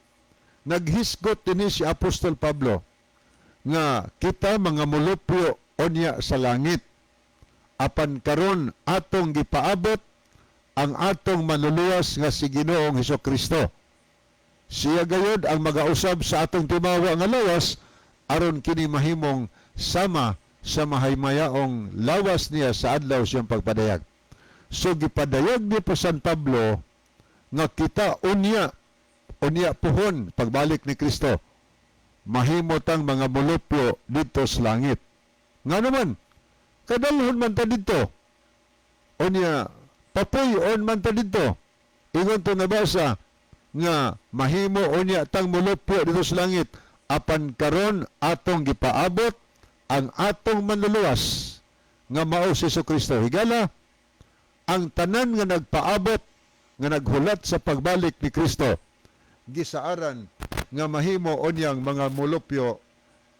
naghisgot din si Apostol Pablo nga kita mga mulupyo onya sa langit apan karon atong gipaabot ang atong manluluwas nga si Ginoong Hesukristo. Siya gayud ang magausab sa atong timawa nga lawas aron kini mahimong sama sa mahaymayaong lawas niya sa adlaw siyang pagpadayag. So gipadayag ni po San Pablo nga kita unya pohon pagbalik ni Kristo. Mahimo tang mga mulupyo dito sa langit. Nga naman, kadalhon man ta dito. Unya, papuyon man ta dito. Ingon to nabasa nga mahimo unya tang mulupyo dito sa langit. Apan karon atong gipaabot ang atong manluluwas nga mao si Kristo. Higala, ang tanan nga nagpaabot nga naghulat sa pagbalik ni Kristo gisaaran nga mahimo onyang mga mulupyo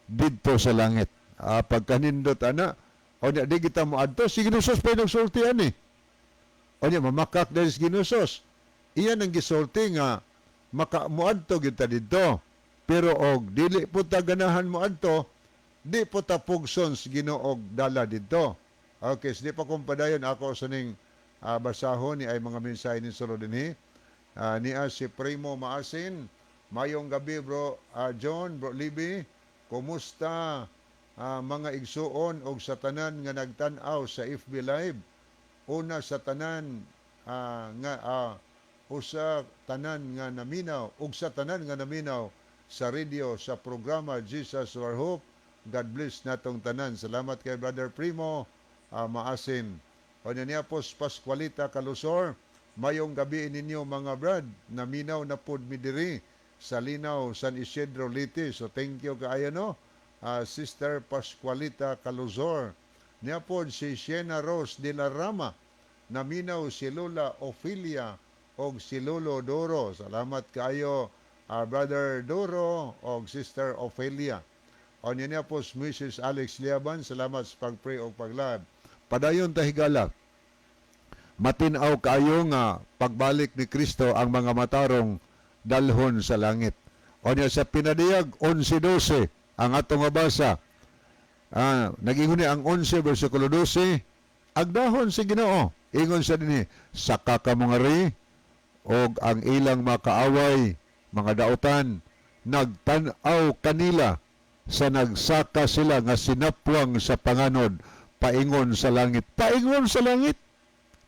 didto sa langit. Pagkanindot ana, onya di kita moadto si Ginusos pa nagsulti ani. Onya mamakak dahil si Ginusos. Iyan ang gisulti nga makamuadto kita didto. Pero og dili po ta ganahan moadto, di po ta pugson sa Ginoo dala didto. Okay, so di pa kong padayon ako sa ning basahon ni ay mga mensahe ni Solo dinhi. Niya si Primo Maasin. Mayong gabi bro John, bro Libby. Kumusta mga igsuon og sa tanan nga nagtan-aw sa FB Live? Una sa tanan usa tanan nga naminaw ug sa tanan nga naminaw sa radio sa programa Jesus Our Hope. God bless natong tanan. Salamat kay Brother Primo Maasin. O niya po Pascualita Calusor. Mayong gabi ninyo mga brad, naminaw na pod mi diri sa Linaw, San Isidro, Liti. So thank you kaayo no, Sister Pascualita Caluzor. Niya pod si Siena Rose de la Rama, naminaw si Lola Ophelia o si Lolo Doro. Salamat kaayo Brother Doro o Sister Ophelia. O niya po si Mrs. Alex Liaban, salamat sa pagpray o paglab. Padayon tahigala. Matinaw kayo nga pagbalik ni Kristo ang mga matarong dalhon sa langit. O niya sa pinadiyag 11:12 ang atong mabasa. Naginguni ang 11 versikulo 12, agdahon si Ginoo. Ingon sa dinhi, saka ka mga ri og ang ilang makaaway mga dautan nagtan-aw kanila sa nagsaka sila nga sinapwang sa panganod paingon sa langit. Paingon sa langit.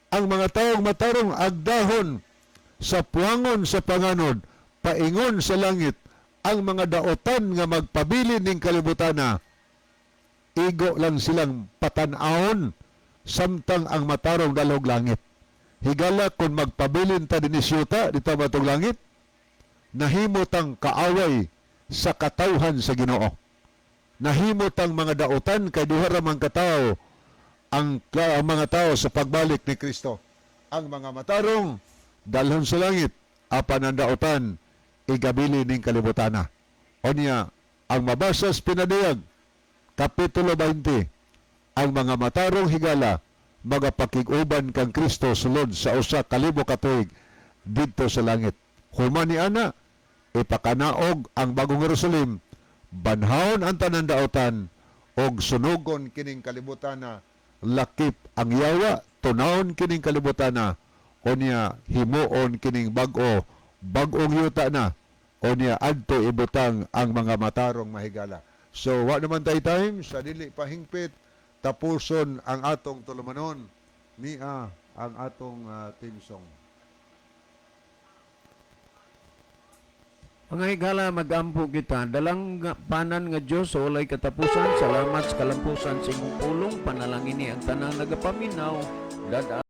Ang mga taong matarong agdahon sa puwangon sa panganod, paingon sa langit, ang mga daotan nga magpabilin ning kalibutana, igo lang silang patanahon, samtang ang matarong dalog langit. Higala kung magpabilin ta din isyuta, dito matong langit, nahimutang kaaway sa katawhan sa Ginoo. Nahimutang mga daotan kay duha ra man katawo ang mga tao sa pagbalik ni Kristo. Ang mga matarong dalhon sa langit, apan ang daotan igabili ning kalibutana. O niya, ang mabasa sa pinadayag, Kapitulo 20, ang mga matarong higala magapakig-uban kang Kristo sulod sa usa ka libo ka tuig didto sa langit. Human ni ana, ipakanaog ang bagong Jerusalem, banhaon ang tanan daotan, og sunugon kining kalibutana, lakip ang yawa, tunawon kining kalibutana, o niya himuon kining bagong yuta na, o niya adto ibutang ang mga matarong mahigala. So, wa naman tayo time, sa dili pahingpit, tapuson ang atong tulumanon, niya ang atong theme song. Mga higala, mag-ampo kita. Dalang panan nga Diyos sa walay katapusan. Salamat sa kalampusan sa imong pulong. Panalangin ni ang tanang nagapaminaw.